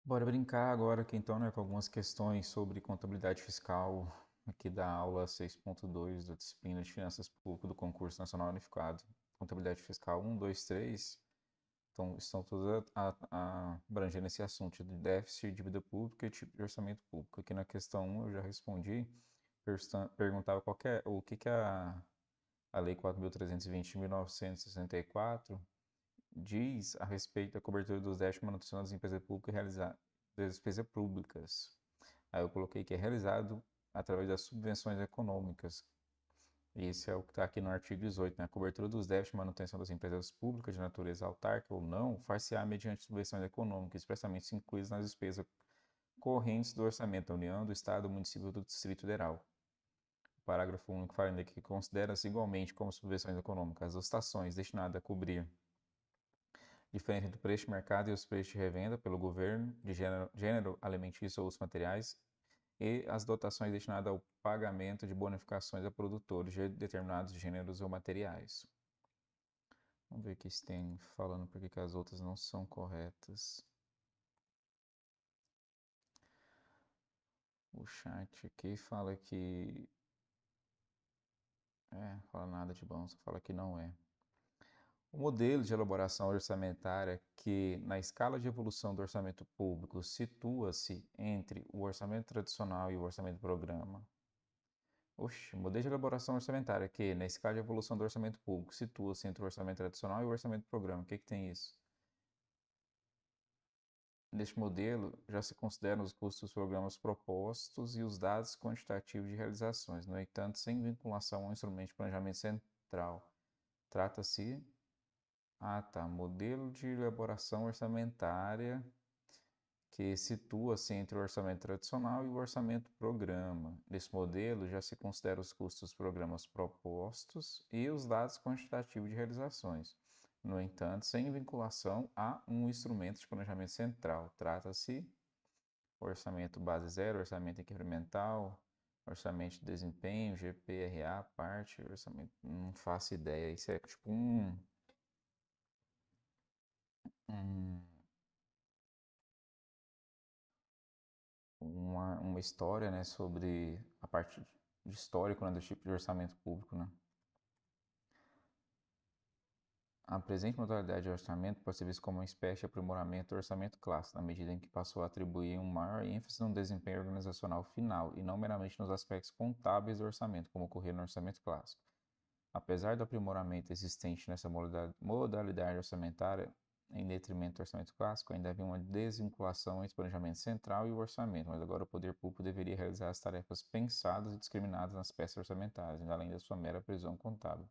Bora brincar agora aqui então, né, com algumas questões sobre contabilidade fiscal aqui da aula 6.2 da disciplina de Finanças Públicas do Concurso Nacional Unificado. Contabilidade fiscal 1, 2, 3. Então, estão todas abrangendo esse assunto de déficit, dívida pública e tipo de orçamento público. Aqui na questão 1 eu já respondi, perguntava o que a Lei 4.320 de 1964 diz a respeito da cobertura dos débitos de manutenção das empresas públicas realizadas das despesas públicas. Aí eu coloquei que é realizado através das subvenções econômicas. Esse é o que está aqui no artigo 18, né? A cobertura dos débitos de manutenção das empresas públicas de natureza autárquica ou não far-se-á mediante subvenções econômicas, expressamente incluídas nas despesas correntes do orçamento da União, do Estado, do município ou do Distrito Federal. O parágrafo único fala ainda que considera-se igualmente como subvenções econômicas as dotações destinadas a cobrir diferente do preço de mercado e os preços de revenda pelo governo de gênero alimentício ou outros materiais e as dotações destinadas ao pagamento de bonificações a produtores de determinados gêneros ou materiais. Vamos ver o que isso tem falando porque que as outras não são corretas. O chat aqui fala que fala nada de bom, só fala que não é. O modelo de elaboração orçamentária que, na escala de evolução do orçamento público, situa-se entre o orçamento tradicional e o orçamento programa. Oxe, modelo de elaboração orçamentária que, na escala de evolução do orçamento público, situa-se entre o orçamento tradicional e o orçamento programa. O que que tem isso? Neste modelo, já se consideram os custos dos programas propostos e os dados quantitativos de realizações, no entanto, sem vinculação ao instrumento de planejamento central. Trata-se modelo de elaboração orçamentária que situa-se entre o orçamento tradicional e o orçamento programa. Nesse modelo, já se considera os custos dos programas propostos e os dados quantitativos de realizações. No entanto, sem vinculação a um instrumento de planejamento central. Trata-se orçamento base zero, orçamento incremental, orçamento de desempenho, GPRA, parte, orçamento. Não faço ideia. Isso é tipo um uma história, né, sobre a parte de histórico, né, do tipo de orçamento público, né. A presente modalidade de orçamento pode ser vista como uma espécie de aprimoramento do orçamento clássico, na medida em que passou a atribuir um maior ênfase no desempenho organizacional final e não meramente nos aspectos contábeis do orçamento, como ocorria no orçamento clássico. Apesar do aprimoramento existente nessa modalidade orçamentária, em detrimento do orçamento clássico, ainda havia uma desvinculação entre o planejamento central e o orçamento, mas agora o poder público deveria realizar as tarefas pensadas e discriminadas nas peças orçamentárias, além da sua mera previsão contábil.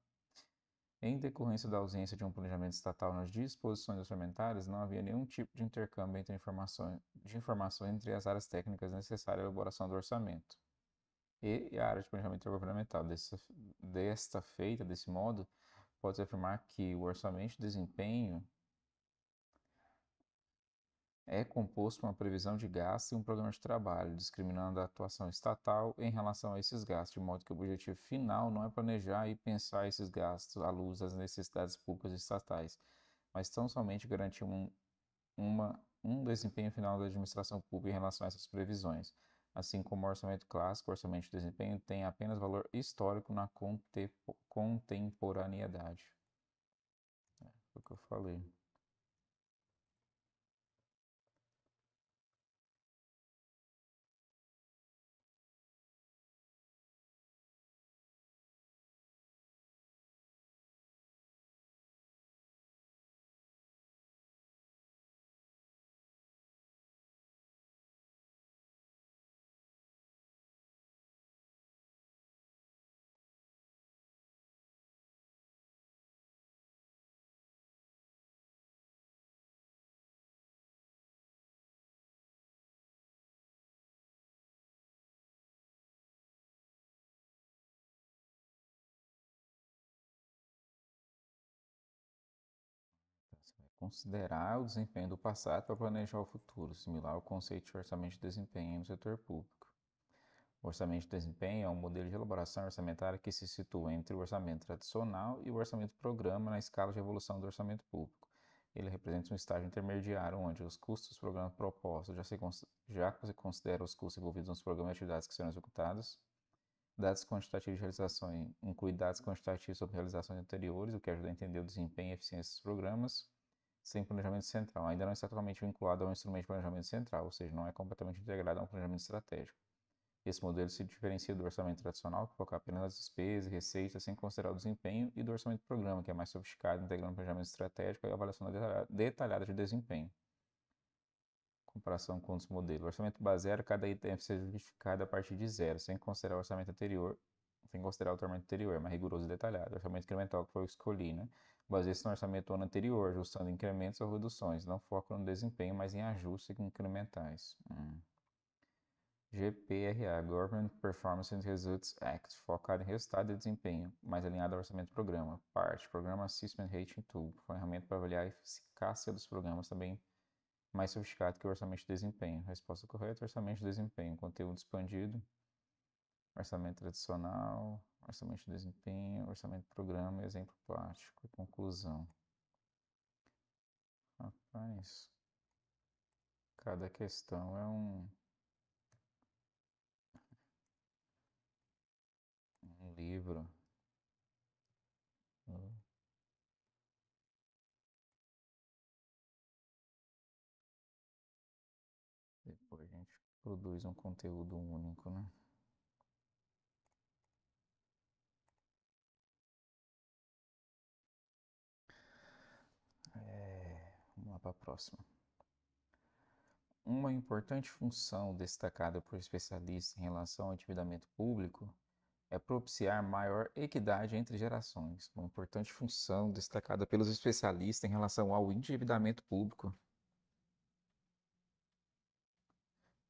Em decorrência da ausência de um planejamento estatal nas disposições orçamentárias, não havia nenhum tipo de intercâmbio entre informações entre as áreas técnicas necessárias à elaboração do orçamento e a área de planejamento intergovernamental. Desta feita, desse modo, pode-se afirmar que o orçamento de desempenho é composto por uma previsão de gastos e um programa de trabalho, discriminando a atuação estatal em relação a esses gastos, de modo que o objetivo final não é planejar e pensar esses gastos à luz das necessidades públicas estatais, mas tão somente garantir um desempenho final da administração pública em relação a essas previsões. Assim como o orçamento clássico, o orçamento de desempenho tem apenas valor histórico na contemporaneidade. Foi o que eu falei. Você vai considerar o desempenho do passado para planejar o futuro, similar ao conceito de orçamento de desempenho no setor público. O orçamento de desempenho é um modelo de elaboração orçamentária que se situa entre o orçamento tradicional e o orçamento programa na escala de evolução do orçamento público. Ele representa um estágio intermediário onde os custos dos programas propostos já se consideram os custos envolvidos nos programas e atividades que serão executados. Dados quantitativos de realização inclui dados quantitativos sobre realizações anteriores, o que ajuda a entender o desempenho e eficiência dos programas, sem planejamento central. Ainda não está totalmente vinculado ao instrumento de planejamento central, ou seja, não é completamente integrado a um planejamento estratégico. Esse modelo se diferencia do orçamento tradicional, que foca apenas nas despesas e receitas, sem considerar o desempenho, e do orçamento de programa, que é mais sofisticado, integrando planejamento estratégico e avaliação detalhada de desempenho. Comparação com outros modelos. O orçamento baseado, cada item deve ser justificado a partir de zero, sem considerar o orçamento anterior, é mais rigoroso e detalhado. O orçamento incremental que foi o que escolhi, né? Baseia-se no orçamento do ano anterior, ajustando incrementos ou reduções. Não foca no desempenho, mas em ajustes incrementais. GPRA, Government Performance and Results Act, focado em resultado e desempenho, mais alinhado ao orçamento do programa. PART, Program Assessment Rating Tool, ferramenta para avaliar a eficácia dos programas, também mais sofisticado que o orçamento de desempenho. Resposta correta, orçamento de desempenho. Conteúdo expandido, orçamento tradicional, orçamento de desempenho, orçamento de programa, exemplo prático. Conclusão. Rapaz, cada questão é um livro. Depois a gente produz um conteúdo único, né? Vamos lá para a próxima. Uma importante função destacada por especialistas em relação ao endividamento público é propiciar maior equidade entre gerações. Uma importante função destacada pelos especialistas em relação ao endividamento público.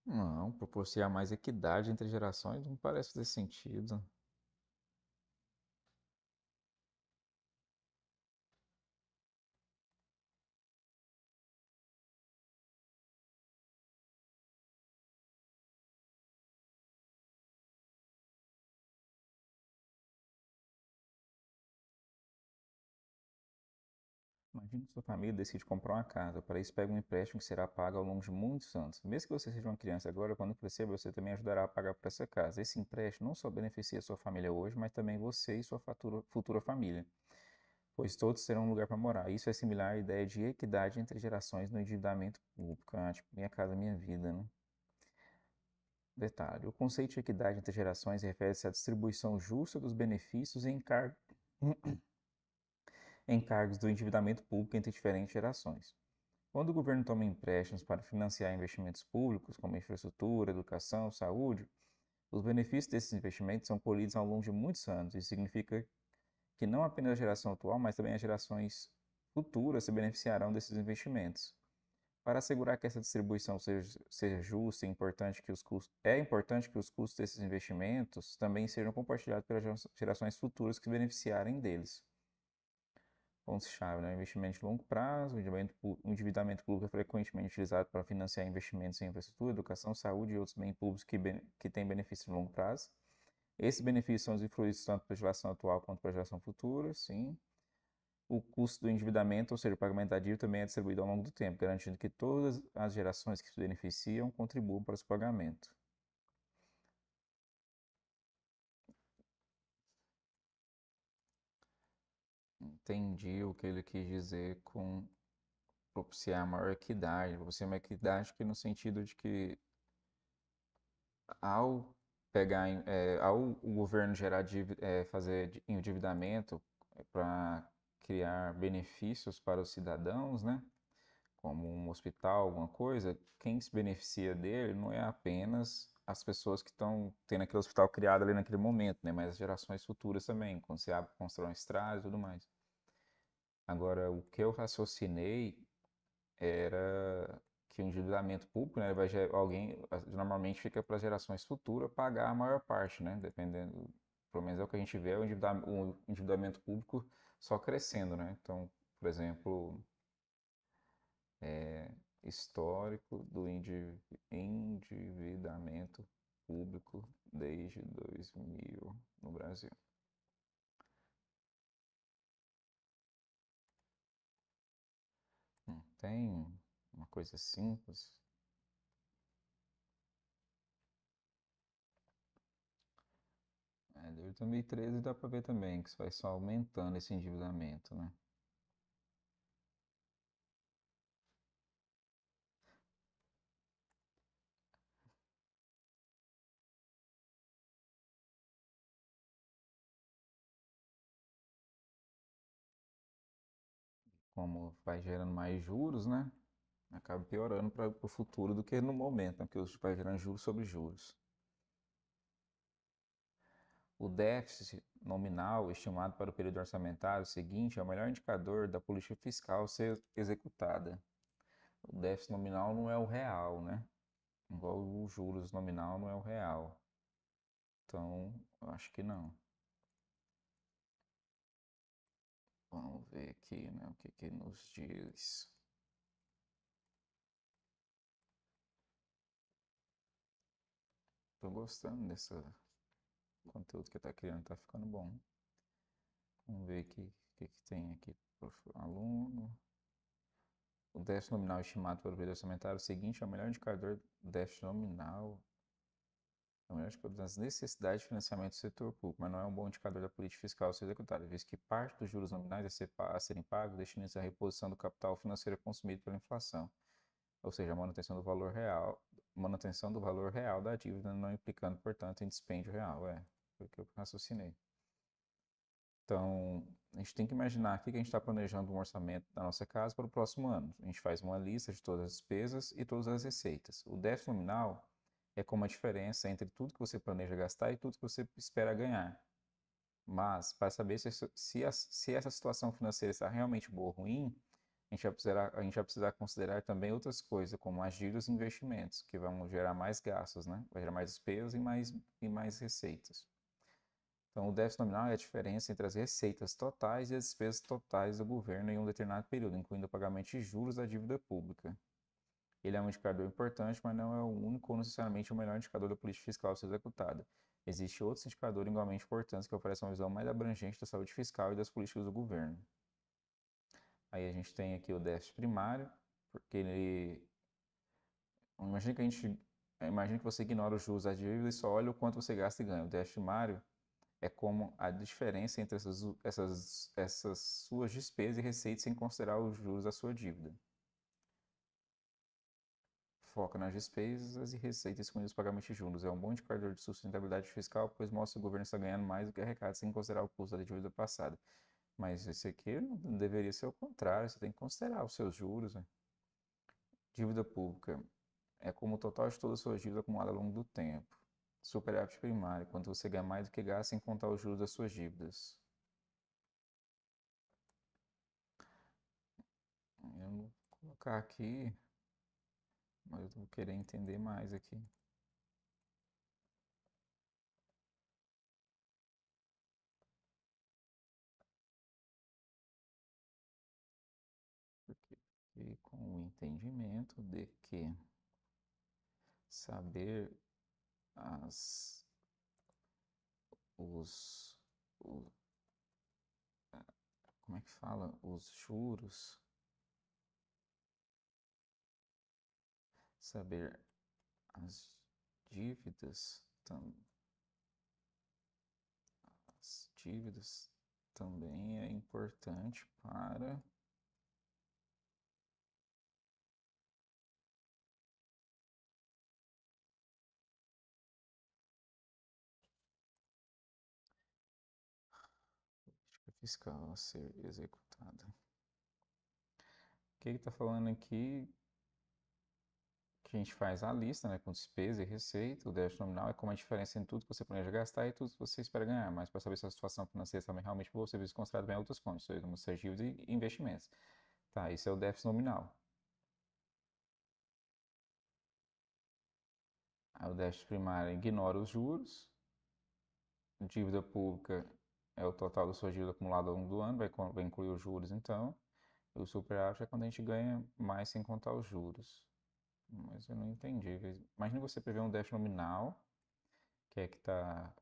Não, proporcionar mais equidade entre gerações não parece ter sentido. Imagine que sua família decide comprar uma casa. Para isso, pega um empréstimo que será pago ao longo de muitos anos. Mesmo que você seja uma criança agora, quando crescer, você também ajudará a pagar por essa casa. Esse empréstimo não só beneficia sua família hoje, mas também você e sua futura família, pois todos terão um lugar para morar. Isso é similar à ideia de equidade entre gerações no endividamento público. Tipo, minha casa, minha vida, né? Detalhe: o conceito de equidade entre gerações refere-se à distribuição justa dos benefícios e encargos do endividamento público entre diferentes gerações. Quando o governo toma empréstimos para financiar investimentos públicos, como infraestrutura, educação, saúde, os benefícios desses investimentos são colhidos ao longo de muitos anos. Isso significa que não apenas a geração atual, mas também as gerações futuras se beneficiarão desses investimentos. Para assegurar que essa distribuição seja justa, é importante que os custos desses investimentos também sejam compartilhados pelas gerações futuras que se beneficiarem deles. Pontos-chave, né? Investimento de longo prazo, o endividamento público é frequentemente utilizado para financiar investimentos em infraestrutura, educação, saúde e outros bens públicos que têm benefícios de longo prazo. Esses benefícios são usufruídos tanto para a geração atual quanto para a geração futura, sim. O custo do endividamento, ou seja, o pagamento da dívida, também é distribuído ao longo do tempo, garantindo que todas as gerações que se beneficiam contribuam para esse pagamento. Entendi o que ele quis dizer com propiciar maior equidade. Propiciar uma equidade que no sentido de que ao ao o governo fazer endividamento para criar benefícios para os cidadãos, né? Como um hospital, alguma coisa, quem se beneficia dele não é apenas as pessoas que estão tendo aquele hospital criado ali naquele momento, né? Mas as gerações futuras também, quando você constrói uma estrada e tudo mais. Agora, o que eu raciocinei era que o endividamento público, né, normalmente fica para as gerações futuras pagar a maior parte, né? Dependendo, pelo menos é o que a gente vê, é o endividamento público só crescendo, né? Então, por exemplo, histórico do endividamento público desde 2000 no Brasil. tem uma coisa simples. Desde 2013 dá para ver também que isso vai só aumentando esse endividamento, né? Como vai gerando mais juros, né? Acaba piorando para o futuro do que no momento, né? Porque vai gerando juros sobre juros. O déficit nominal estimado para o período orçamentário seguinte é o melhor indicador da política fiscal a ser executada. O déficit nominal não é o real, né? Igual os juros nominal não é o real. Então, eu acho que não. Vamos ver aqui, né, o que que nos diz. Tô gostando desse conteúdo que tá criando, tá ficando bom. Vamos ver aqui o que que tem aqui pro aluno. O déficit nominal estimado pelo período orçamentário seguinte é o melhor indicador do déficit nominal. É o melhor indicador das necessidades de financiamento do setor público, mas não é um bom indicador da política fiscal a ser executada, visto que parte dos juros nominais a serem pagos destina-se à reposição do capital financeiro consumido pela inflação, ou seja, a manutenção do valor real da dívida, não implicando, portanto, em dispêndio real. Foi o que eu raciocinei. Então, a gente tem que imaginar aqui que a gente está planejando um orçamento da nossa casa para o próximo ano. A gente faz uma lista de todas as despesas e todas as receitas. O déficit nominal é como a diferença entre tudo que você planeja gastar e tudo que você espera ganhar. Mas, para saber se essa situação financeira está realmente boa ou ruim, a gente vai precisar considerar também outras coisas, como as dívidas e investimentos, que vão gerar mais gastos, né? Vai gerar mais despesas e mais receitas. Então, o déficit nominal é a diferença entre as receitas totais e as despesas totais do governo em um determinado período, incluindo o pagamento de juros da dívida pública. Ele é um indicador importante, mas não é o único ou necessariamente o melhor indicador da política fiscal a ser executada. Existem outros indicadores igualmente importantes que oferecem uma visão mais abrangente da saúde fiscal e das políticas do governo. Aí a gente tem aqui o déficit primário, porque ele. Imagina que você ignora os juros da dívida e só olha o quanto você gasta e ganha. O déficit primário é como a diferença entre essas suas despesas e receitas sem considerar os juros da sua dívida. Foca nas despesas e receitas com os pagamentos de juros. É um bom indicador de sustentabilidade fiscal, pois mostra que o governo está ganhando mais do que arrecada sem considerar o custo da dívida passada. Mas esse aqui não deveria ser o contrário, você tem que considerar os seus juros, né? Dívida pública é como o total de toda a sua dívida acumulada ao longo do tempo. Superávit primário, quando você ganha mais do que gasta sem contar os juros das suas dívidas. Eu não vou colocar aqui, mas eu vou querer entender mais aqui. Porque, e com o entendimento de que saber as, os, o- como é que fala? Os juros, saber as dívidas, as dívidas também é importante para política fiscal a ser executada. O que está falando aqui? Que a gente faz a lista, né, com despesa e receita. O déficit nominal é como a diferença em tudo que você planeja gastar e tudo que você espera ganhar. Mas para saber se a situação financeira também realmente boa, você precisa considerar também outras condições, como seja dívidas e investimentos. Tá, esse é o déficit nominal. Aí o déficit primário ignora os juros. Dívida pública é o total da sua dívida acumulada ao longo do ano, vai incluir os juros então. E o superávit é quando a gente ganha mais sem contar os juros. Mas eu não entendi. Imagina você prever um déficit nominal que é que tá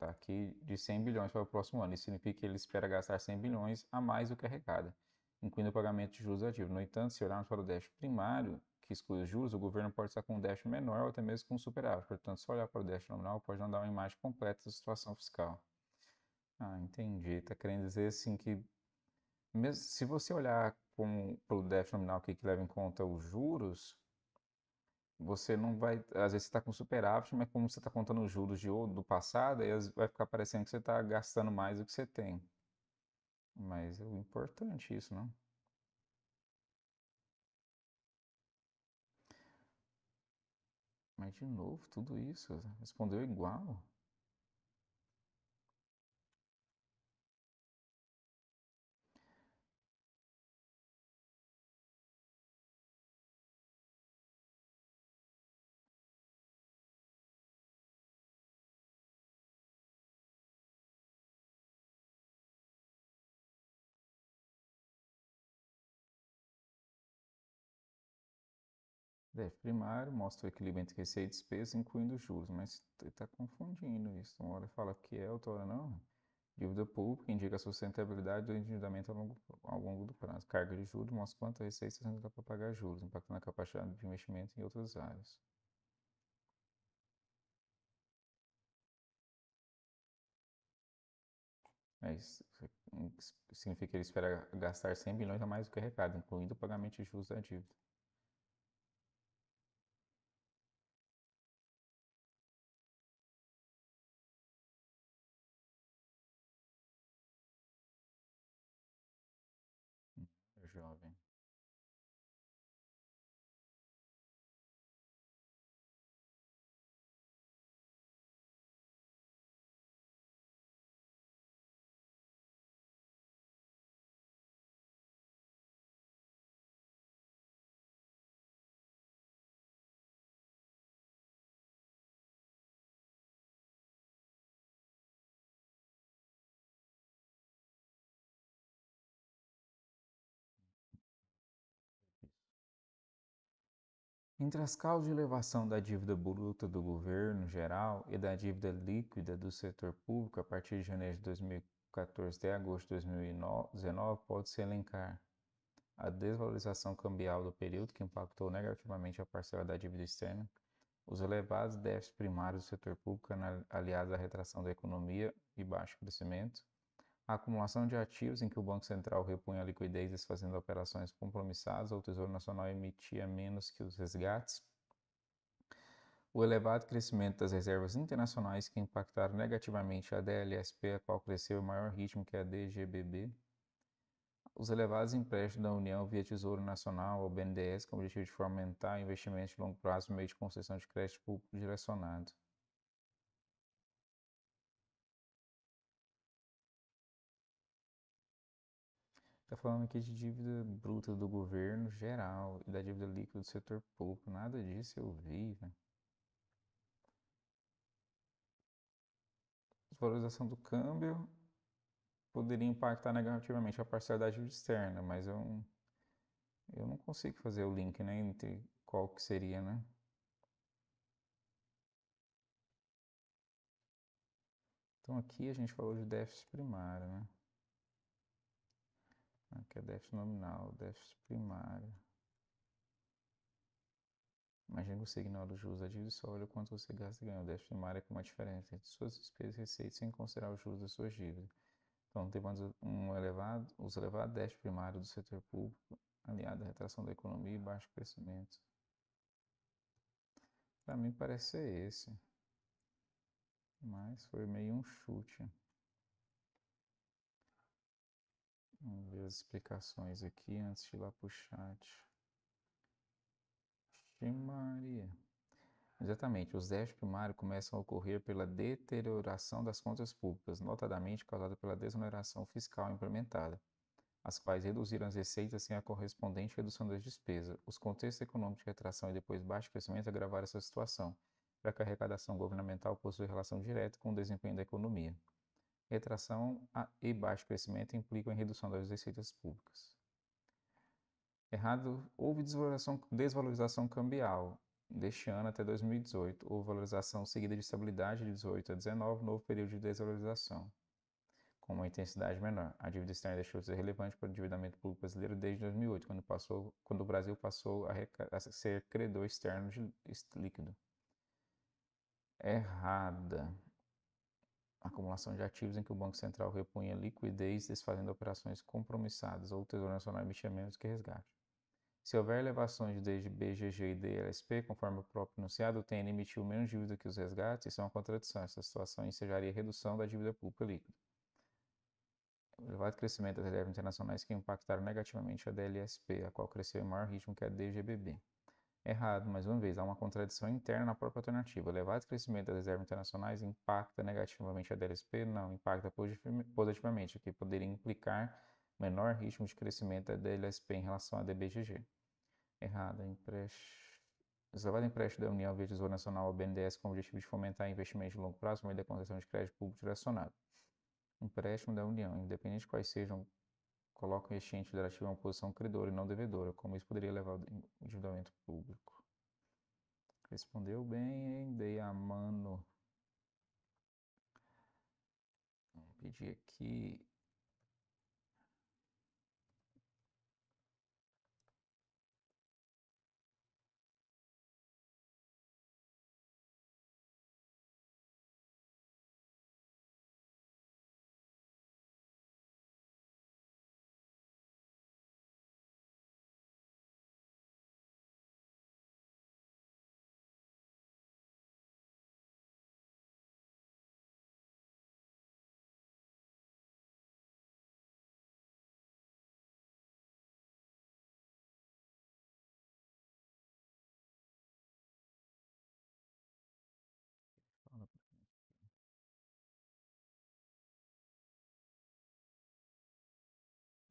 aqui de 100 bilhões para o próximo ano. Isso significa que ele espera gastar 100 bilhões a mais do que arrecada. incluindo o pagamento de juros da dívida. No entanto, se olharmos para o déficit primário, que exclui os juros, o governo pode estar com um déficit menor ou até mesmo com um superávit. Portanto, se olhar para o déficit nominal, pode não dar uma imagem completa da situação fiscal. Ah, entendi. Está querendo dizer assim que, mesmo se você olhar para o déficit nominal que leva em conta os juros, você não vai. Às vezes você está com superávit, mas como você está contando os juros do passado, aí vai ficar parecendo que você está gastando mais do que você tem. Mas é importante isso, não? Mas de novo, tudo isso, respondeu igual. Déficit primário mostra o equilíbrio entre receita e despesa, incluindo os juros, mas está confundindo isso. Uma hora fala que é, outra hora não. Dívida pública indica a sustentabilidade do endividamento ao longo do prazo. Carga de juros mostra quanto a receita está sendo para pagar juros, impactando a capacidade de investimento em outras áreas. Isso significa que ele espera gastar 100 bilhões a mais do que arrecada, incluindo o pagamento de juros da dívida. Jovem. Entre as causas de elevação da dívida bruta do governo geral e da dívida líquida do setor público a partir de janeiro de 2014 até agosto de 2019, pode-se elencar a desvalorização cambial do período, que impactou negativamente a parcela da dívida externa, os elevados déficits primários do setor público aliados à retração da economia e baixo crescimento, a acumulação de ativos em que o Banco Central repunha a liquidez desfazendo operações compromissadas ou o Tesouro Nacional emitia menos que os resgates, o elevado crescimento das reservas internacionais que impactaram negativamente a DLSP, a qual cresceu em maior ritmo que a DGBB, os elevados empréstimos da União via Tesouro Nacional ou BNDES com o objetivo de fomentar investimentos de longo prazo por meio de concessão de crédito público direcionado. Está falando aqui de dívida bruta do governo geral e da dívida líquida do setor público. Nada disso eu vi, né? Desvalorização do câmbio poderia impactar negativamente a parcela da dívida externa, mas eu não consigo fazer o link, né, entre qual que seria, né? Então aqui a gente falou de déficit primário, né? Aqui é déficit nominal, déficit primário. Imagina você ignora os juros da dívida e só olha o quanto você gasta e ganha. O déficit primário é como a diferença entre suas despesas e receitas sem considerar os juros das suas dívidas. Então, temos os elevados déficit primário do setor público, aliado à retração da economia e baixo crescimento. Para mim parece ser esse, mas foi meio um chute. Vamos ver as explicações aqui antes de ir lá para o chat. Maria. Exatamente, os déficits primários começam a ocorrer pela deterioração das contas públicas, notadamente causada pela desoneração fiscal implementada, as quais reduziram as receitas sem a correspondente redução das despesas. Os contextos econômicos de retração e depois baixo crescimento agravaram essa situação, já que a arrecadação governamental possui relação direta com o desempenho da economia. Retração e baixo crescimento implicam em redução das receitas públicas. Errado, houve desvalorização cambial deste ano até 2018. Houve valorização seguida de estabilidade de 18 a 19, novo período de desvalorização. com uma intensidade menor. A dívida externa deixou de ser relevante para o endividamento público brasileiro desde 2008, quando o Brasil passou a ser credor externo líquido. Errada. Acumulação de ativos em que o Banco Central repunha liquidez, desfazendo operações compromissadas, ou o Tesouro Nacional emitia menos que resgate. Se houver elevações de BGG e DLSP, conforme o próprio enunciado, o TN emitiu menos dívida que os resgates, isso é uma contradição. Essa situação ensejaria redução da dívida pública líquida. O elevado crescimento das reservas internacionais que impactaram negativamente a DLSP, a qual cresceu em maior ritmo que a DGBB. Errado, mais uma vez, há uma contradição interna na própria alternativa. O elevado crescimento das reservas internacionais impacta negativamente a DLSP? Não, impacta positivamente, o que poderia implicar menor ritmo de crescimento da DLSP em relação à DBGG. Errado, os elevados empréstimos da União via Tesouro Nacional ao BNDES com o objetivo de fomentar investimento de longo prazo por meio da concessão de crédito público direcionado. Empréstimo da União, independente de quais sejam, colocam este ente federativo em uma posição credora e não devedora, como isso poderia levar ao endividamento público. Respondeu bem, hein? Dei a mano. Vamos pedir aqui.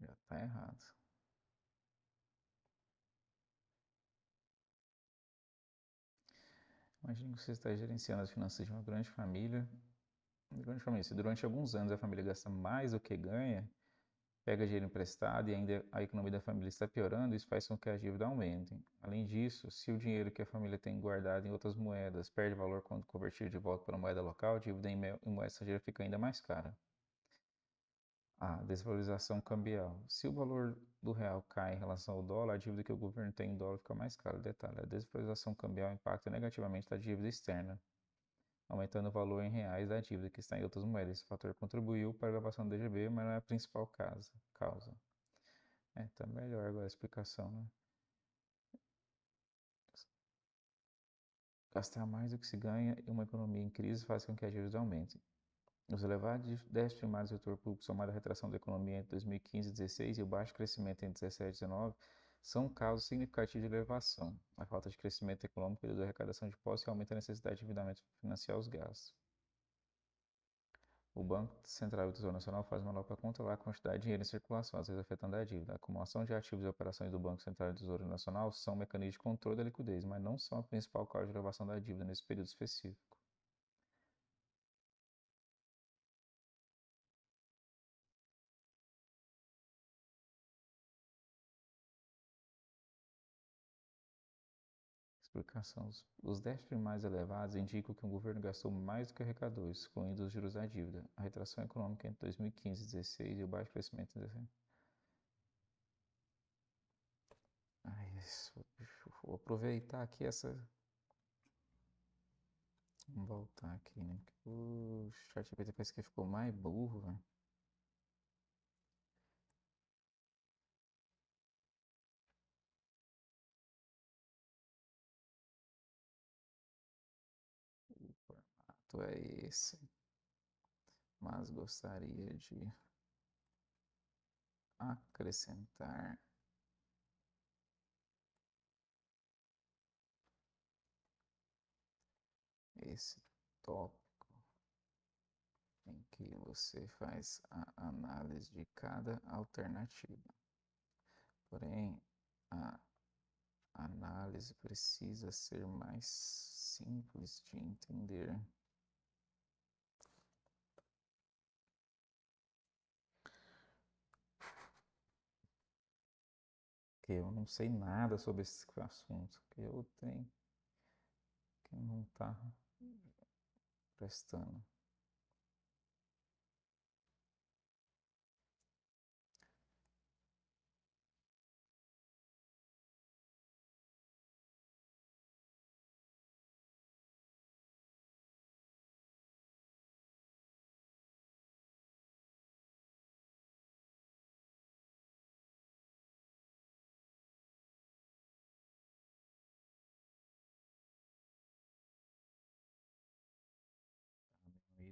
Já está errado. Imagine que você está gerenciando as finanças de uma grande família. Se durante alguns anos a família gasta mais do que ganha, pega dinheiro emprestado e ainda a economia da família está piorando, isso faz com que a dívida aumente. Além disso, se o dinheiro que a família tem guardado em outras moedas perde valor quando convertido de volta para a moeda local, a dívida em moeda estrangeira fica ainda mais cara. A desvalorização cambial. Se o valor do real cai em relação ao dólar, a dívida que o governo tem em dólar fica mais cara. Detalhe, a desvalorização cambial impacta negativamente a dívida externa, aumentando o valor em reais da dívida que está em outras moedas. Esse fator contribuiu para a elevação do DGB, mas não é a principal causa. Tá melhor agora a explicação, né? Gastar mais do que se ganha em uma economia em crise faz com que a dívida aumente. Os elevados déficits primários do setor público, somado à retração da economia entre 2015 e 2016 e o baixo crescimento entre 2017 e 2019, são causas significativas de elevação. A falta de crescimento econômico reduz a arrecadação de impostos e aumenta a necessidade de endividamento para financiar os gastos. O Banco Central e o Tesouro Nacional fazem manobra para controlar a quantidade de dinheiro em circulação, às vezes afetando a dívida. A acumulação de ativos e operações do Banco Central e do Tesouro Nacional são mecanismos de controle da liquidez, mas não são a principal causa de elevação da dívida nesse período específico. Explicação. Os déficits mais elevados indicam que o governo gastou mais do que arrecadou, excluindo os juros da dívida. A retração econômica entre 2015 e 2016 e o baixo crescimento em 2016. Vou aproveitar aqui essa. Vamos voltar aqui, né? O ChatGPT parece que ficou mais burro, velho. O formato é esse. Mas gostaria de acrescentar esse tópico em que você faz a análise de cada alternativa. Porém, a análise precisa ser mais simples de entender. Que eu não sei nada sobre esse assunto, que eu tenho que não está prestando.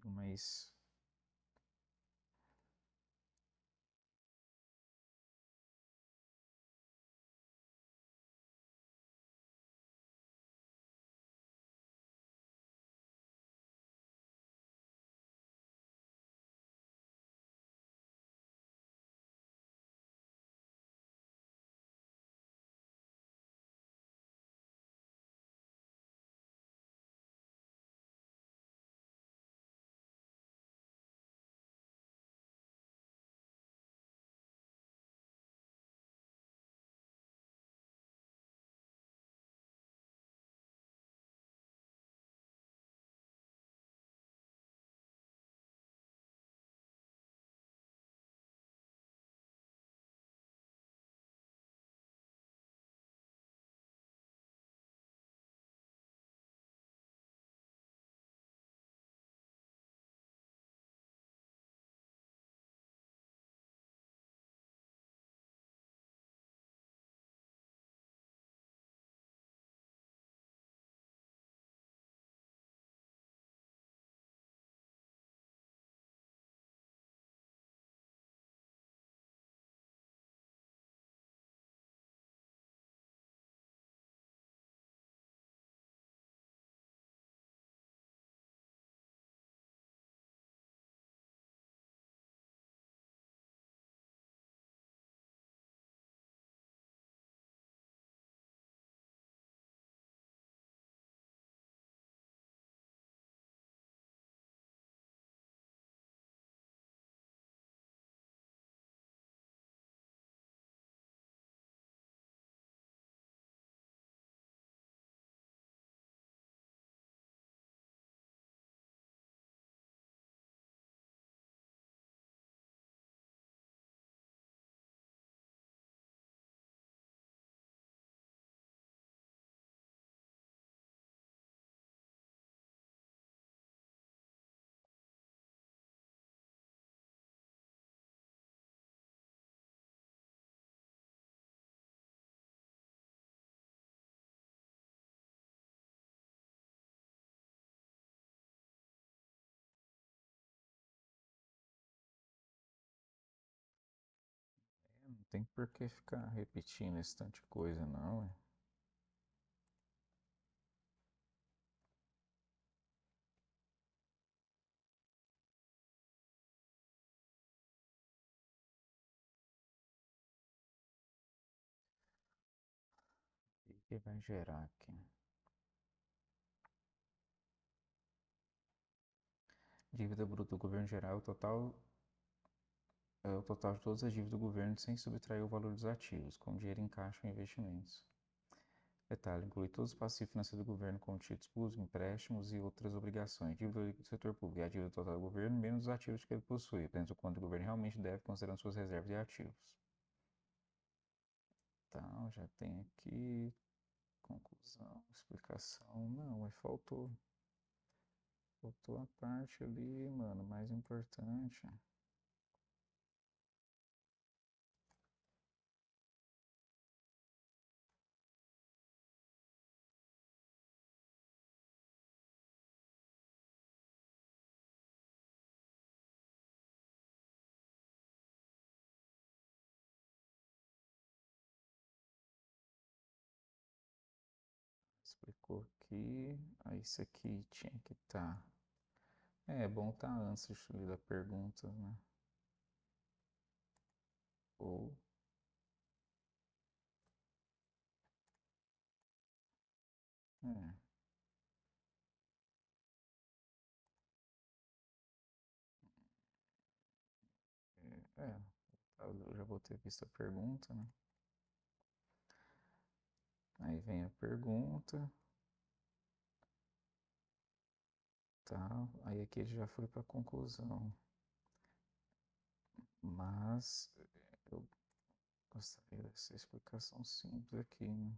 mas não tem por que ficar repetindo esse tanto de coisa, não. O que vai gerar aqui? Dívida bruta do governo geral é o total de todas as dívidas do governo sem subtrair o valor dos ativos, com dinheiro em caixa ou investimentos. Detalhe, inclui todos os passivos financeiros do governo, como títulos públicos, empréstimos e outras obrigações. Dívida líquida do setor público é a dívida total do governo menos os ativos que ele possui, apenas o quanto o governo realmente deve, considerando suas reservas e ativos. Então, já tem aqui conclusão, explicação. Não, mas faltou a parte ali, mano, mais importante. Explicou aqui. Aí isso aqui tinha que estar. É bom estar antes da pergunta, né? Ou. É. É. Eu já vou ter visto a pergunta, né? Aí vem a pergunta. Tá. Aí aqui ele já foi para a conclusão. Mas eu gostaria dessa explicação simples aqui, né?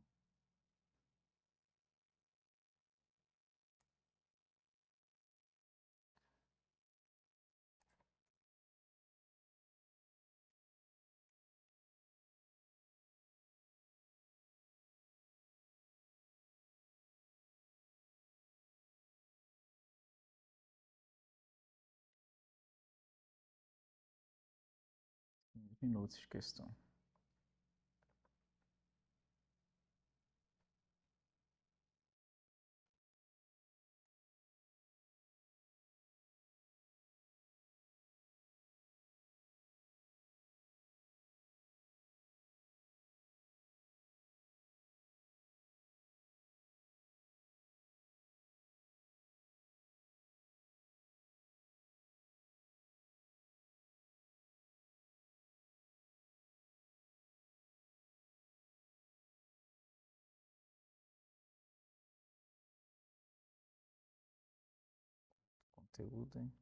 minutos de questão. Conteúdo, hein?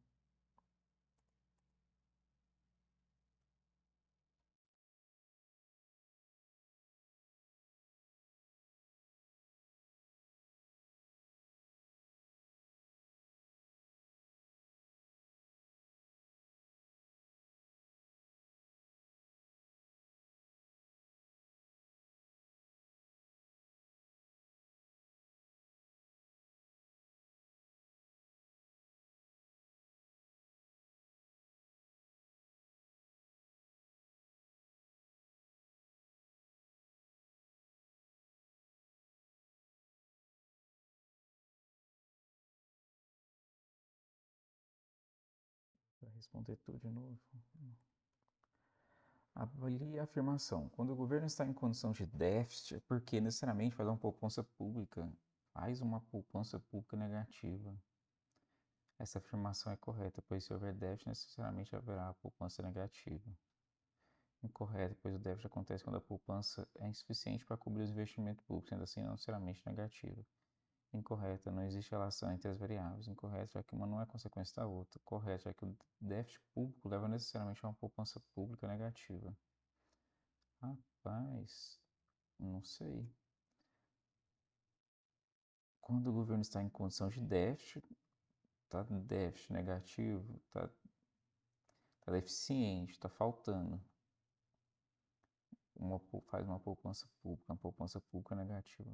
Vai responder tudo de novo. Avalie a afirmação. Quando o governo está em condição de déficit, é porque necessariamente faz uma poupança pública. Faz uma poupança pública negativa. Essa afirmação é correta, pois se houver déficit, necessariamente haverá poupança negativa. Incorreta, pois o déficit acontece quando a poupança é insuficiente para cobrir os investimentos públicos, sendo assim não necessariamente negativa. Incorreta, não existe relação entre as variáveis. Incorreto, já que uma não é consequência da outra. Correto, já que o déficit público leva necessariamente a uma poupança pública negativa. Rapaz, não sei. Quando o governo está em condição de déficit, está déficit negativo, está deficiente, está faltando. Faz uma poupança pública negativa.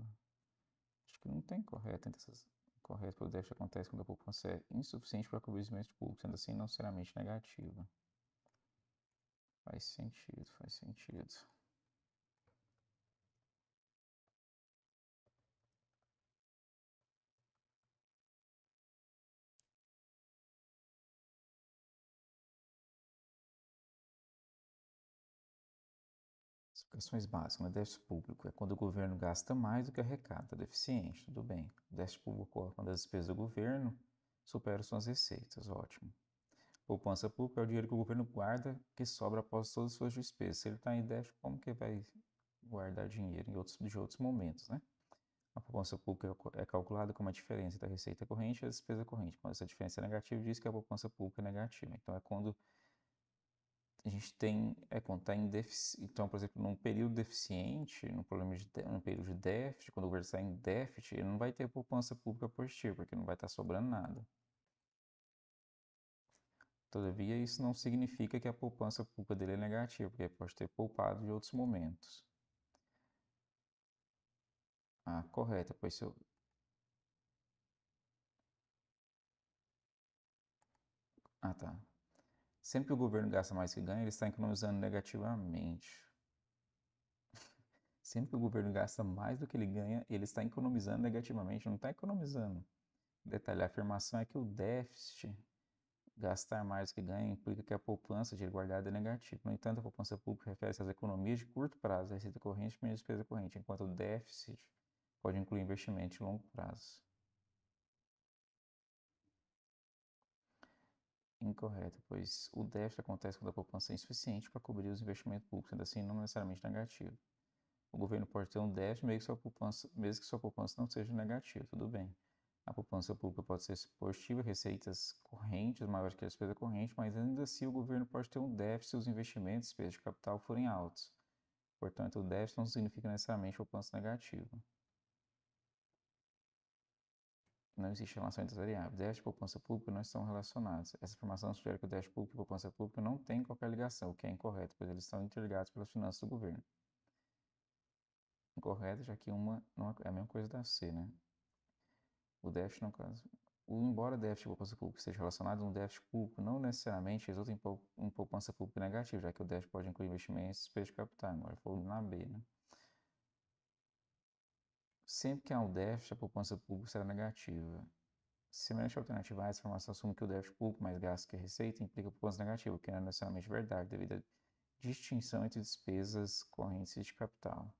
Acho que não tem correto entre essas. Correto, porque o déficit acontece quando a poupança é insuficiente para cobrir os investimentos públicos, sendo assim não necessariamente negativa. Faz sentido, faz sentido. Explicações básicas, né? Déficit público é quando o governo gasta mais do que arrecada, deficiente, tudo bem. Déficit público ocorre quando as despesas do governo superam suas receitas, ótimo. Poupança pública é o dinheiro que o governo guarda que sobra após todas as suas despesas. Se ele está em déficit, como que vai guardar dinheiro de outros momentos, né? A poupança pública é calculada como a diferença entre a receita corrente e a despesa corrente. Quando essa diferença é negativa, diz que a poupança pública é negativa. Então, é quando a gente tem, quando está em déficit, então, por exemplo, num período deficiente, num período de déficit, quando o governo está em déficit, ele não vai ter poupança pública positiva, porque não vai estar sobrando nada. Todavia, isso não significa que a poupança pública dele é negativa, porque ele pode ter poupado de outros momentos. Ah, correto, pois se eu... Ah, tá. Sempre que o governo gasta mais que ganha, ele está economizando negativamente. Sempre que o governo gasta mais do que ele ganha, ele está economizando negativamente, não está economizando. Detalhe, a afirmação é que o déficit, gastar mais do que ganha, implica que a poupança de guardada é negativa. No entanto, a poupança pública refere-se às economias de curto prazo, a receita corrente e a despesa corrente, enquanto o déficit pode incluir investimento de longo prazo. Incorreto, pois o déficit acontece quando a poupança é insuficiente para cobrir os investimentos públicos, sendo assim não necessariamente negativo. O governo pode ter um déficit mesmo que sua poupança não seja negativa, tudo bem. A poupança pública pode ser positiva, receitas correntes maiores que a despesa corrente, mas ainda assim o governo pode ter um déficit se os investimentos e despesas de capital forem altos. Portanto, o déficit não significa necessariamente poupança negativa. Não existe relação entre as variáveis. Déficit e poupança pública não estão relacionados. Essa informação sugere que o déficit público e poupança pública não têm qualquer ligação, o que é incorreto, pois eles estão interligados pelas finanças do governo. Incorreto, já que uma não é a mesma coisa da C, né? O déficit, no caso. embora déficit e poupança pública esteja relacionado a um déficit público, não necessariamente resulta em poupança pública negativa, já que o déficit pode incluir investimentos e despesa de capital, agora for na B, né? Sempre que há um déficit, a poupança pública será negativa. Semelhante à alternativa A, essa informação assume que o déficit público mais gasto que receita implica poupança negativa, o que não é necessariamente verdade, devido à distinção entre despesas correntes e de capital.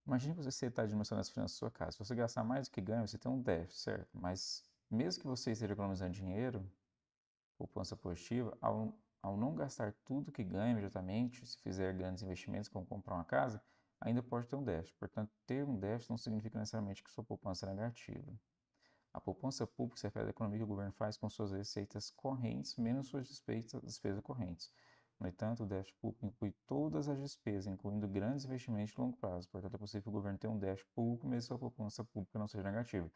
Imagine que você está administrando as finanças da sua casa. Se você gastar mais do que ganha, você tem um déficit, certo? Mas mesmo que você esteja economizando dinheiro, poupança positiva, ao não gastar tudo que ganha imediatamente, se fizer grandes investimentos, como comprar uma casa, ainda pode ter um déficit. Portanto, ter um déficit não significa necessariamente que sua poupança é negativa. A poupança pública se refere à economia que o governo faz com suas receitas correntes menos suas despesas correntes. No entanto, o déficit público inclui todas as despesas, incluindo grandes investimentos de longo prazo. Portanto, é possível que o governo tenha um déficit público mesmo que a poupança pública não seja negativa.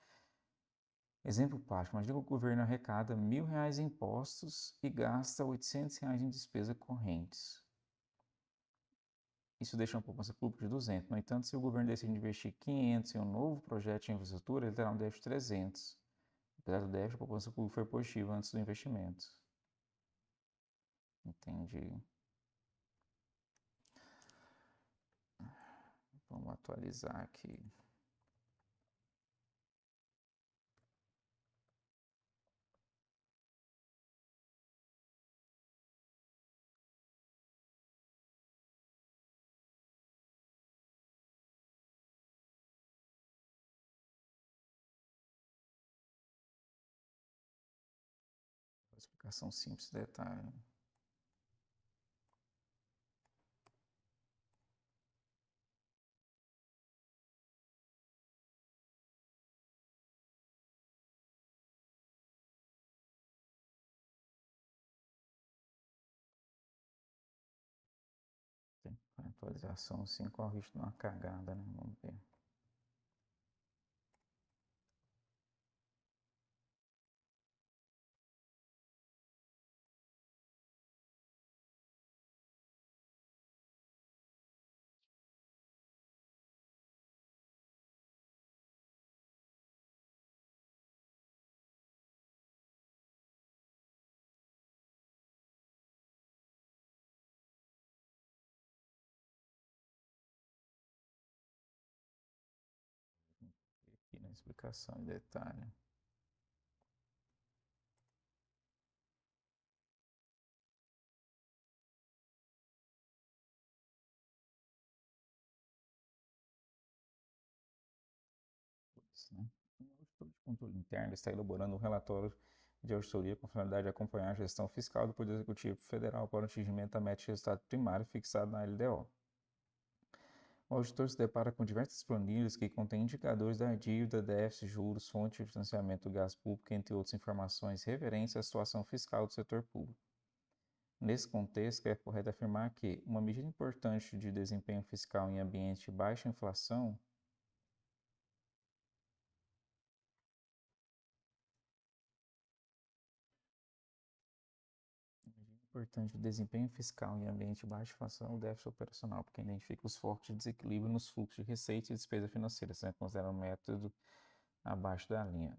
Exemplo prático, imagina que o governo arrecada R$ 1.000 em impostos e gasta R$ 800 em despesas correntes. Isso deixa uma poupança pública de 200. No entanto, se o governo decide investir 500 em um novo projeto de infraestrutura, ele terá um déficit de 300. Apesar do déficit, a poupança pública foi positiva antes do investimento. Entendi. Vamos atualizar aqui. Explicação simples, detalhe. Tem atualização sim, corre risco de uma cagada, né? Vamos ver. Aqui na explicação em detalhe. Né? O auditor de controle interno está elaborando um relatório de auditoria com a finalidade de acompanhar a gestão fiscal do Poder Executivo Federal para o atingimento da meta de resultado primário fixada na LDO. O auditor se depara com diversas planilhas que contêm indicadores da dívida, déficit, juros, fonte de financiamento do gasto público, entre outras informações referentes à situação fiscal do setor público. Nesse contexto, é correto afirmar que uma medida importante de desempenho fiscal em ambiente de baixa inflação importante de desempenho fiscal em ambiente de baixa inflação é o déficit operacional, porque identifica os fortes desequilíbrios nos fluxos de receita e despesa financeira, sendo considerado um método abaixo da linha.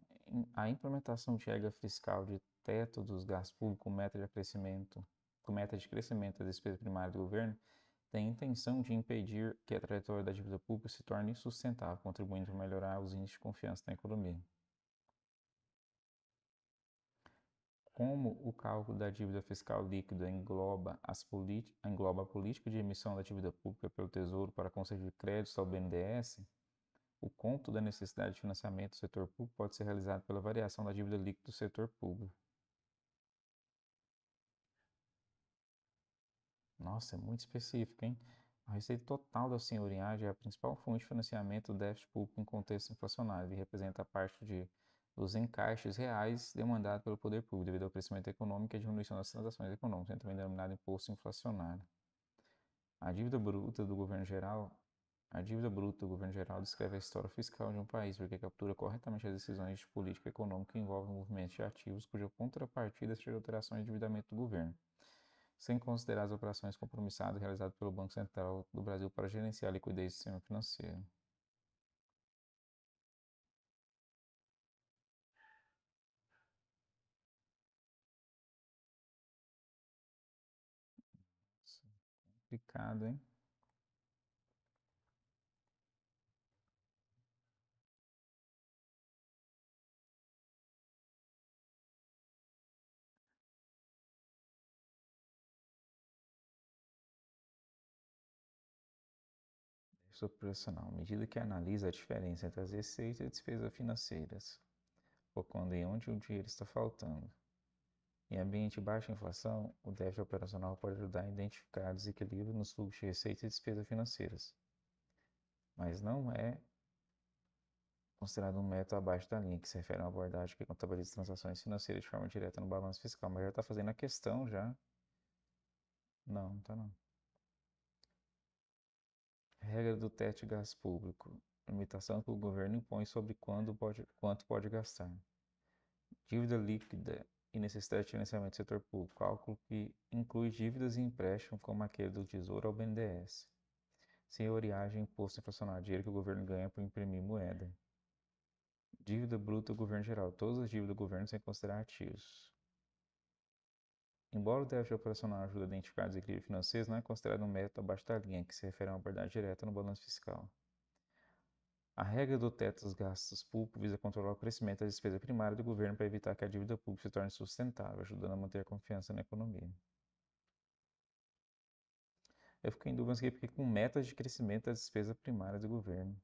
A implementação de regra fiscal de teto dos gastos públicos com meta de crescimento da despesa primária do governo, tem a intenção de impedir que a trajetória da dívida pública se torne insustentável, contribuindo para melhorar os índices de confiança na economia. Como o cálculo da dívida fiscal líquida engloba a política de emissão da dívida pública pelo Tesouro para conceder créditos ao BNDES, o cômputo da necessidade de financiamento do setor público pode ser realizado pela variação da dívida líquida do setor público. Nossa, é muito específico, hein? A receita total da senhorinhagem é a principal fonte de financiamento do déficit público em contexto inflacionário e representa a parte dos encaixes reais demandados pelo poder público devido ao crescimento econômico e à diminuição das transações econômicas, também denominado imposto inflacionário. A dívida bruta do governo geral A dívida bruta do governo geral descreve a história fiscal de um país, porque captura corretamente as decisões de política econômica que envolvem movimentos de ativos cuja contrapartida seja alterações de endividamento do governo, sem considerar as operações compromissadas realizadas pelo Banco Central do Brasil para gerenciar a liquidez do sistema financeiro. Complicado, hein? Déficit operacional. Medida que analisa a diferença entre as receitas e despesas financeiras, focando em onde o dinheiro está faltando. Em ambiente de baixa inflação, o déficit operacional pode ajudar a identificar desequilíbrio nos fluxos de receita e despesas financeiras, mas não é considerado um método abaixo da linha, que se refere a uma abordagem que contabiliza transações financeiras de forma direta no balanço fiscal. Mas já está fazendo a questão já. Não, não está não. Regra do teto de gasto público. Limitação que o governo impõe sobre quanto pode gastar. Dívida líquida e necessidade de financiamento do setor público. Cálculo que inclui dívidas e empréstimos como aquele do Tesouro ao BNDES. Senhoriagem e imposto inflacionário. Dinheiro que o governo ganha por imprimir moeda. Dívida bruta do governo geral. Todas as dívidas do governo sem considerar ativos. Embora o déficit operacional ajude a identificar desequilíbrios financeiros, não é considerado um método abaixo da linha, que se refere a uma abordagem direta no balanço fiscal. A regra do teto dos gastos públicos visa controlar o crescimento da despesa primária do governo para evitar que a dívida pública se torne sustentável, ajudando a manter a confiança na economia. Eu fiquei em dúvida aqui porque com metas de crescimento da despesa primária do governo.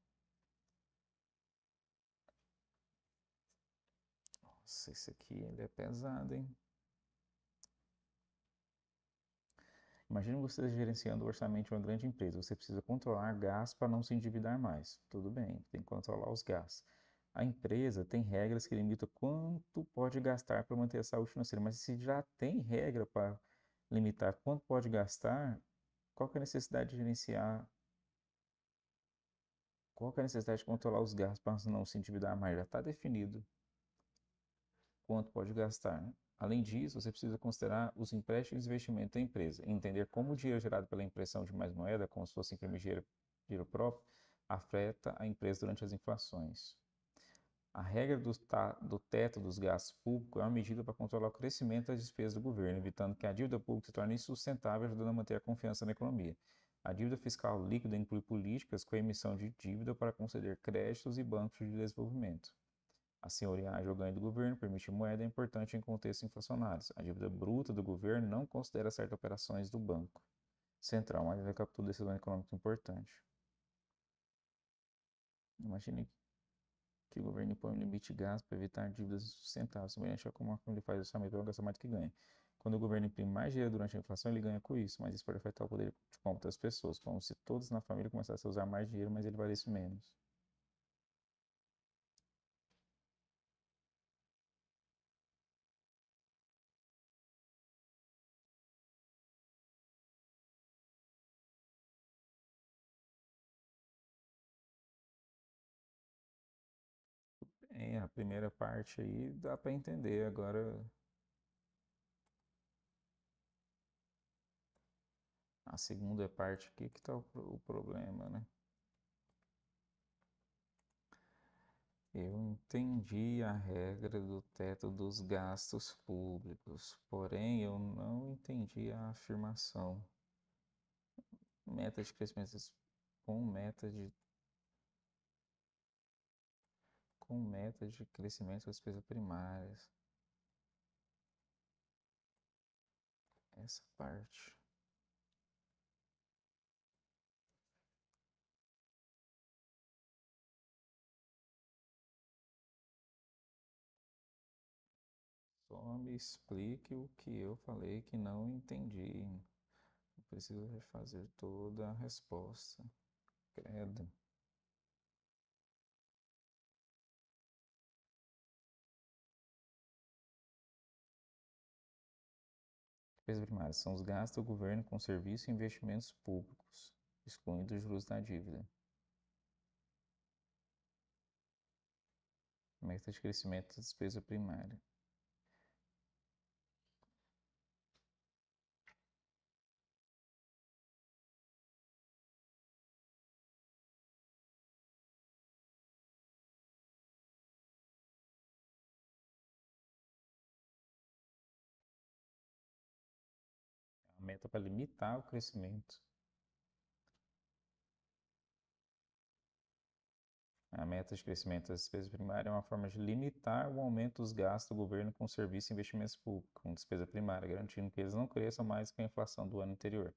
Nossa, esse aqui ele é pesado, hein? Imagine você gerenciando o orçamento de uma grande empresa. Você precisa controlar gastos para não se endividar mais. Tudo bem, tem que controlar os gastos. A empresa tem regras que limitam quanto pode gastar para manter a saúde financeira, mas se já tem regra para limitar quanto pode gastar, qual que é a necessidade de gerenciar? Qual que é a necessidade de controlar os gastos para não se endividar mais? Já está definido quanto pode gastar, né? Além disso, você precisa considerar os empréstimos e investimentos da empresa, e entender como o dinheiro gerado pela impressão de mais moeda, como se fosse imprimir dinheiro próprio, afeta a empresa durante as inflações. A regra do teto dos gastos públicos é uma medida para controlar o crescimento das despesas do governo, evitando que a dívida pública se torne insustentável, ajudando a manter a confiança na economia. A dívida fiscal líquida inclui políticas com a emissão de dívida para conceder créditos e bancos de desenvolvimento. A senhoriagem ou ganho do governo permite moeda é importante em contextos inflacionários. A dívida bruta do governo não considera certas operações do Banco Central, mas vai capturar decisão econômica importante. Imagine que o governo impõe um limite de gasto para evitar dívidas insustentáveis, semelhante a como ele faz orçamento para gastar mais do que ganha. Quando o governo imprime mais dinheiro durante a inflação, ele ganha com isso, mas isso pode afetar o poder de compra das pessoas, como se todos na família começassem a usar mais dinheiro, mas ele valesse menos. É, a primeira parte aí dá para entender, agora a segunda parte aqui que está o problema, né? Eu entendi a regra do teto dos gastos públicos, porém eu não entendi a afirmação. Meta de crescimento com meta de crescimento das despesas primárias. Essa parte. Só me explique o que eu falei que não entendi. Eu preciso refazer toda a resposta. Credo. Despesas primárias são os gastos do governo com serviços e investimentos públicos, excluindo os juros da dívida. Meta de crescimento da despesa primária. A meta para limitar o crescimento. A meta de crescimento das despesas primárias é uma forma de limitar o aumento dos gastos do governo com serviços e investimentos públicos, com despesa primária, garantindo que eles não cresçam mais que a inflação do ano anterior,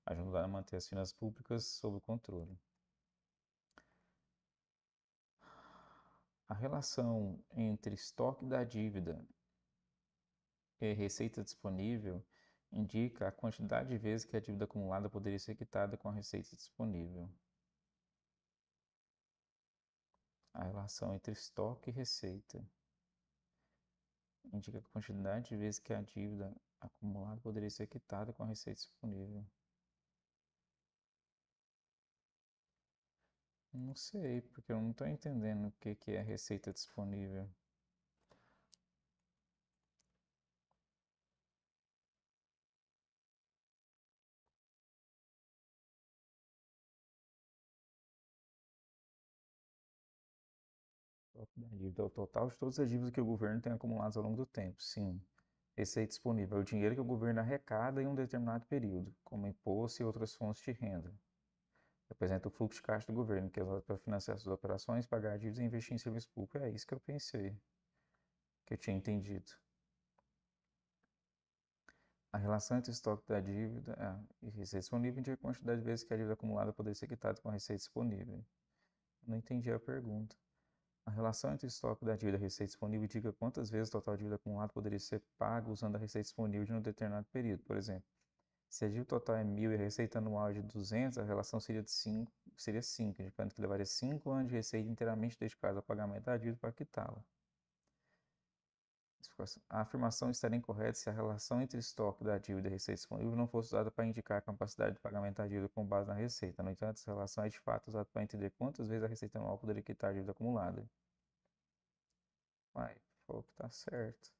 ajudando a manter as finanças públicas sob controle. A relação entre estoque da dívida e receita disponível indica a quantidade de vezes que a dívida acumulada poderia ser quitada com a receita disponível. A relação entre estoque e receita indica a quantidade de vezes que a dívida acumulada poderia ser quitada com a receita disponível. Não sei, porque eu não estou entendendo o que é receita disponível. Estoque da dívida é o total de todas as dívidas que o governo tem acumuladas ao longo do tempo. Sim. Receita disponível é o dinheiro que o governo arrecada em um determinado período, como imposto e outras fontes de renda. Representa o fluxo de caixa do governo, que é usado para financiar suas operações, pagar dívidas e investir em serviço público. É isso que eu pensei, que eu tinha entendido. A relação entre o estoque da dívida e receita disponível indica a quantidade de vezes que a dívida acumulada poderia ser quitada com a receita disponível. Não entendi a pergunta. A relação entre o estoque da dívida e a receita disponível indica quantas vezes o total de dívida acumulada poderia ser pago usando a receita disponível de um determinado período. Por exemplo, se a dívida total é 1.000 e a receita anual é de 200, a relação seria de 5, seria 5, indicando que levaria 5 anos de receita inteiramente dedicados ao pagamento da dívida para quitá-la. A afirmação estaria incorreta se a relação entre estoque da dívida e receita disponível não fosse usada para indicar a capacidade de pagamento da dívida com base na receita. No entanto, essa relação é de fato usada para entender quantas vezes a receita anual poderia quitar a dívida acumulada. Vai, falou que tá certo.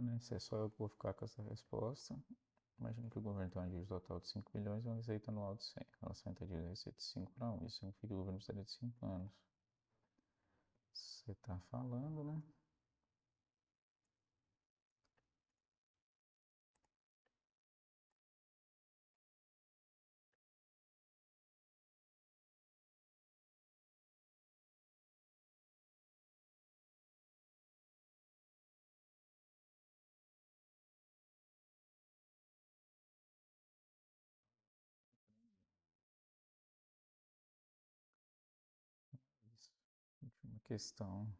né? Se é só eu que vou ficar com essa resposta, imagina que o governo tem uma dívida total de 5 bilhões e uma receita anual de 100. Relação entre a dívida e a receita de 5 para 1. Isso significa que o governo precisaria de 5 anos. Você está falando, né? Isso. Última questão.